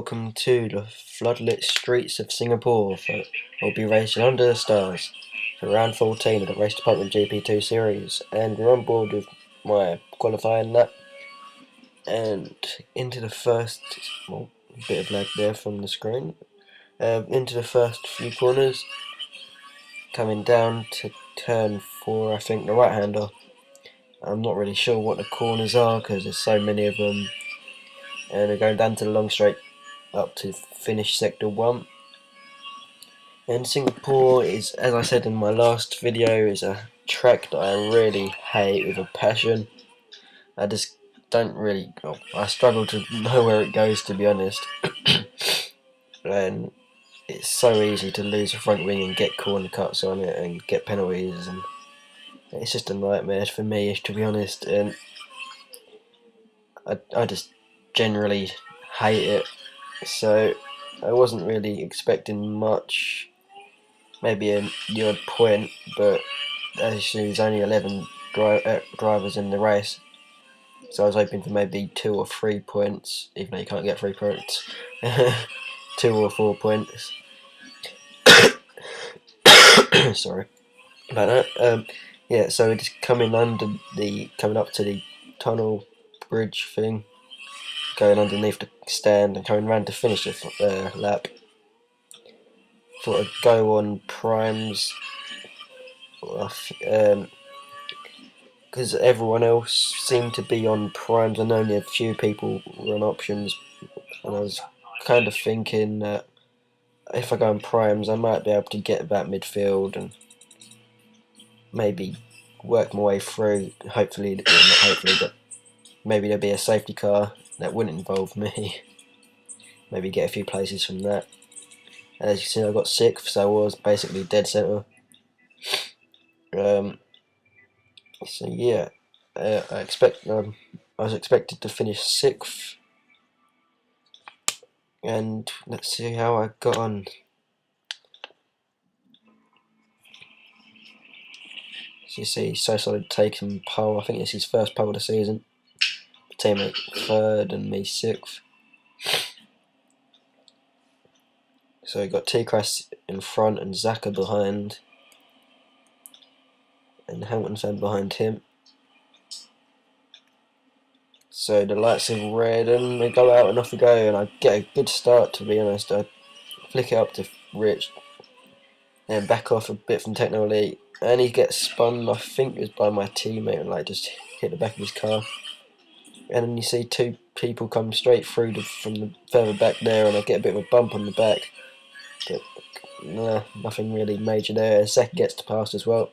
welcome to the floodlit streets of Singapore. We'll be racing under the stars for round 14 of the Race Department GP2 Series, and we're on board with my qualifying lap and into the first, well, bit of lag there from the screen, into the first few corners, coming down to turn 4, I think, the right-hander. I'm not really sure what the corners are because there's so many of them, and we're going down to the long straight up to finish sector 1. And Singapore is, as I said in my last video, is a track that I really hate with a passion. I just don't really, well, I struggle to know where it goes, to be honest. And it's so easy to lose a front wing and get corner cuts on it and get penalties, and it's just a nightmare for me, to be honest. And I just generally hate it, so I wasn't really expecting much, maybe the odd point, but actually there's only 11 drivers in the race, so I was hoping for maybe 2 or 3 points, even though you can't get 3 points. 2 or 4 points. Sorry about that. Yeah, so it's coming up to the tunnel bridge thing, going underneath the stand and coming round to finish the lap. Thought I'd go on primes, because everyone else seemed to be on primes and only a few people were on options, and I was kind of thinking that if I go on primes I might be able to get about midfield and maybe work my way through, hopefully, not hopefully, but maybe there'll be a safety car that wouldn't involve me, maybe get a few places from that. As you see, I got 6th, so I was basically dead centre. So yeah, I was expected to finish 6th, and let's see how I got on. As you see, So Solid taking pole. I think it's his first pole of the season. Teammate 3rd and me 6th. So we got T-Crass in front and Zaka behind, and Hamilton fan behind him. So the lights are red and they go out and off we go, and I get a good start, to be honest. I flick it up to Rich and back off a bit from Techno Elite, and he gets spun, I think it was by my teammate, and like just hit the back of his car. And then you see 2 people come straight through from the further back there, and I get a bit of a bump on the back, but nah, nothing really major there. Zek gets to pass as well.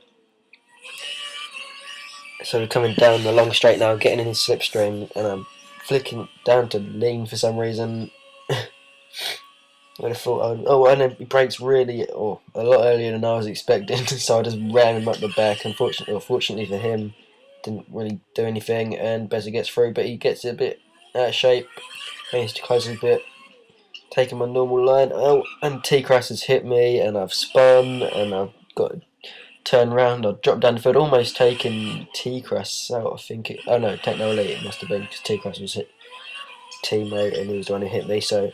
So we're coming down the long straight now, getting in his slipstream, and I'm flicking down to lean for some reason. I thought, and then he brakes really, a lot earlier than I was expecting, so I just ran him up the back. Fortunately for him, didn't really do anything, and Bezza gets through, but he gets it a bit out of shape. Managed to close a bit, taking my normal line. Oh, and T-Crass has hit me, and I've spun, and I've got to turn around. I dropped down the field, almost taking T-Crass out. I think it. Oh no, Techno Elite it must have been, because T-Crass was hit teammate, and he was the one who hit me. So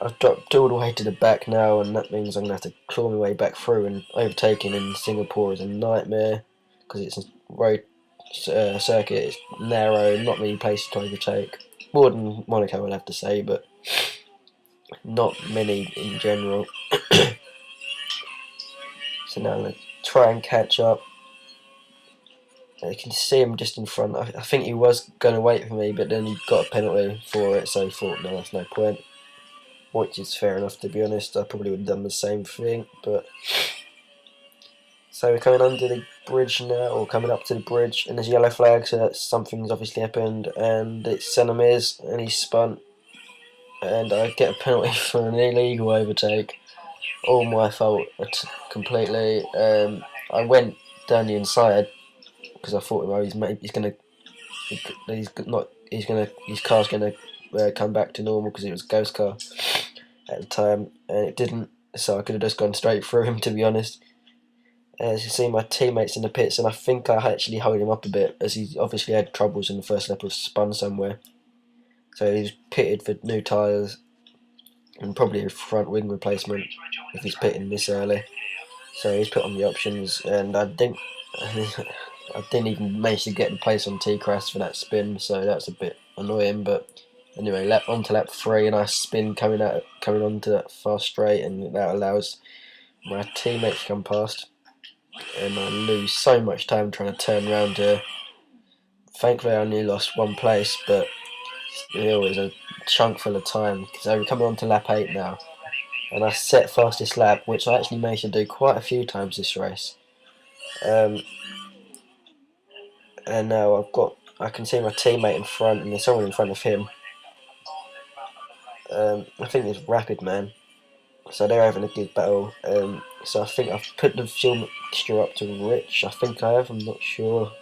I've dropped all the way to the back now, and that means I'm going to have to claw my way back through, and overtaking in Singapore is a nightmare because it's a road circuit, it's narrow, not many places to overtake. More than Monaco, I'll have to say, but not many in general. So now I'm going to try and catch up. You can see him just in front. I think he was going to wait for me, but then he got a penalty for it, so I thought, no, that's no point. Which is fair enough, to be honest. I probably would have done the same thing, but so we're coming under the bridge now, or coming up to the bridge, and there's a yellow flag, so that something's obviously happened, and it's Senamirs, and he's spun, and I get a penalty for an illegal overtake. All my fault completely. I went down the inside because I thought, well, his car's gonna come back to normal because it was a ghost car at the time, and it didn't, so I could have just gone straight through him, to be honest. As you see, my teammates in the pits, and I think I actually hold him up a bit, as he obviously had troubles in the first lap of spun somewhere, so he was pitted for new tyres, and probably a front wing replacement if he's pitting this early. So he's put on the options, and I didn't even manage to get the place on T-Crash for that spin, so that's a bit annoying. But anyway, on to lap 3, and I spin coming onto that fast straight, and that allows my teammate to come past, and I lose so much time trying to turn around here. Thankfully, I only lost 1 place, but still is a chunk full of time. So we're coming on to lap 8 now, and I set fastest lap, which I actually managed to do quite a few times this race. And now I can see my teammate in front, and there's someone in front of him. I think it's Rapid Man, so they're having a good battle. So I think I've put the fuel mixture up to Rich. I think I have. I'm not sure.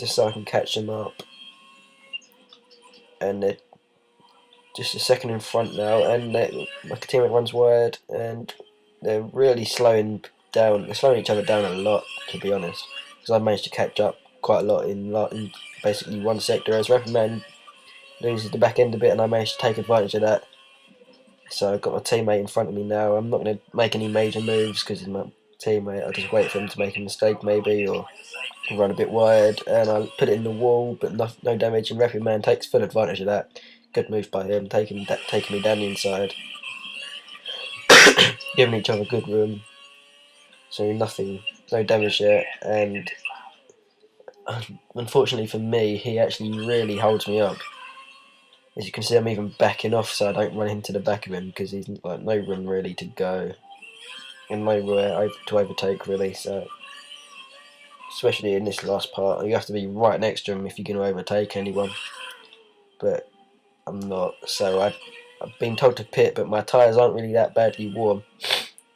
Just so I can catch them up. And they're just a second in front now, and my teammate runs wide, and they're really slowing down. They're slowing each other down a lot, to be honest, because I managed to catch up quite a lot in basically one sector. As Rapid Man loses the back end a bit, and I managed to take advantage of that. So I've got my teammate in front of me now. I'm not going to make any major moves because he's my teammate. I'll just wait for him to make a mistake maybe, or run a bit wide, and I put it in the wall, but no damage, and Rapid Man takes full advantage of that. Good move by him, taking me down the inside, giving each other good room. So no damage there, and unfortunately for me, he actually really holds me up. As you can see, I'm even backing off so I don't run into the back of him, because he's like no room really to go, and nowhere to overtake really. So especially in this last part, you have to be right next to him if you're going to overtake anyone. But I'm not, so I've been told to pit, but my tyres aren't really that badly warm.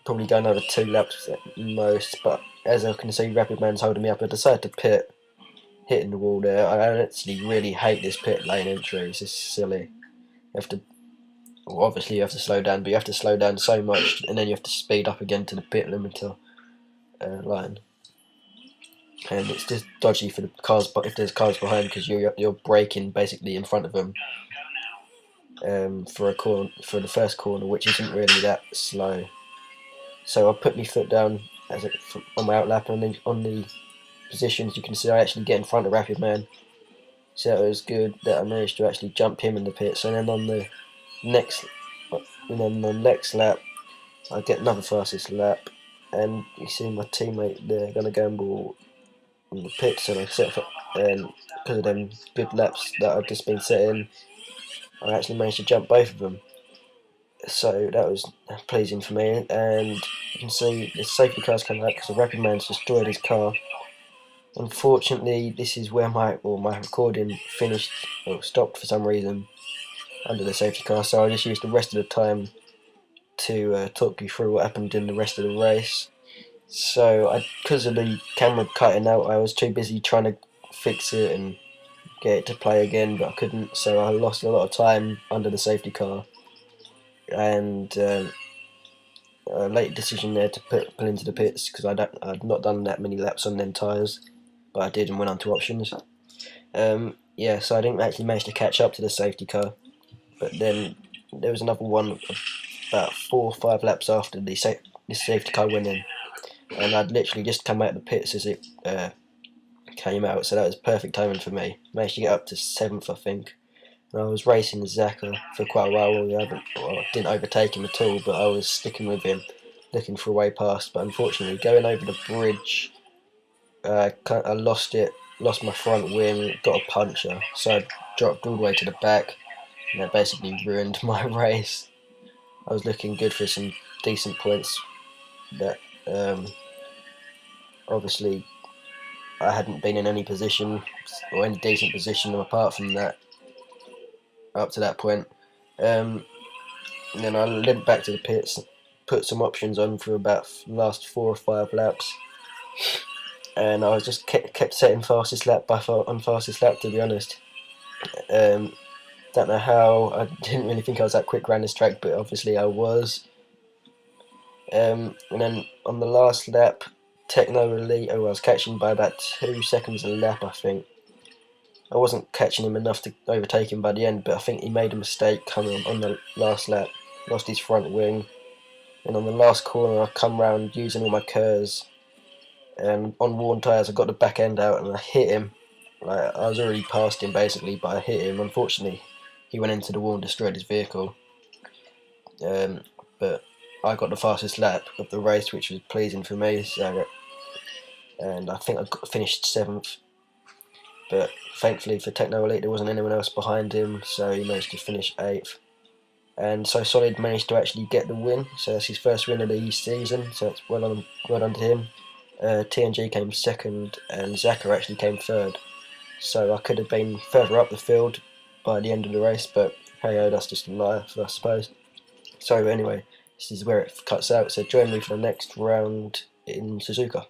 Probably go another 2 laps at most, but as I can see, Rapid Man's holding me up. I decided to pit, hitting the wall there. I actually really hate this pit lane entry. It's just silly. Well, obviously you have to slow down, but you have to slow down so much, and then you have to speed up again to the pit limiter line. And it's just dodgy for the cars, but if there's cars behind, because you're braking basically in front of them for the first corner, which isn't really that slow. So I put my foot down on my outlap, and then on the positions you can see I actually get in front of Rapid Man. So it was good that I managed to actually jump him in the pits, and then on the next lap I get another fastest lap, and you see my teammate there gonna gamble in the pits, and I set up, and because of them good laps that I've just been setting, I actually managed to jump both of them. So that was pleasing for me, and you can see the safety car's come out because the Rapid Man's destroyed his car. Unfortunately, this is where my recording finished or stopped for some reason under the safety car, so I just used the rest of the time to talk you through what happened in the rest of the race. So because of the camera cutting out, I was too busy trying to fix it and get it to play again, but I couldn't, so I lost a lot of time under the safety car. And a late decision there to pull into the pits, because I'd not done that many laps on them tyres, but I did and went on to options. Yeah, so I didn't actually manage to catch up to the safety car, but then there was another one about 4 or 5 laps after this safety car went in, and I'd literally just come out of the pits as it came out, so that was perfect timing for me. Managed to get up to 7th, I think. And I was racing Zaka for quite a while. I didn't overtake him at all, but I was sticking with him, looking for a way past. But unfortunately, going over the bridge, I lost my front wing, got a puncture, so I dropped all the way to the back, and that basically ruined my race. I was looking good for some decent points, but obviously I hadn't been in any position or any decent position apart from that up to that point. And then I limped back to the pits, put some options on for about the last 4 or 5 laps, and I was just kept setting fastest lap on fastest lap, to be honest. Don't know how. I didn't really think I was that quick around this track, but obviously I was. And then on the last lap, Techno Elite, I was catching by about 2 seconds a lap, I think. I wasn't catching him enough to overtake him by the end, but I think he made a mistake coming on the last lap, lost his front wing, and on the last corner I come round using all my curves, and on worn tyres I got the back end out and I hit him. Like, I was already past him basically, but I hit him. Unfortunately, he went into the wall and destroyed his vehicle. But I got the fastest lap of the race, which was pleasing for me. So, and I think finished 7th. But thankfully for Techno Elite, there wasn't anyone else behind him, so he managed to finish 8th. And so Solid managed to actually get the win. So that's his first win of the season. So it's well done to him. TNG came 2nd, and Zaka actually came 3rd. So I could have been further up the field by the end of the race, but hey, oh, that's just life, I suppose. So anyway, this is where it cuts out. So join me for the next round in Suzuka.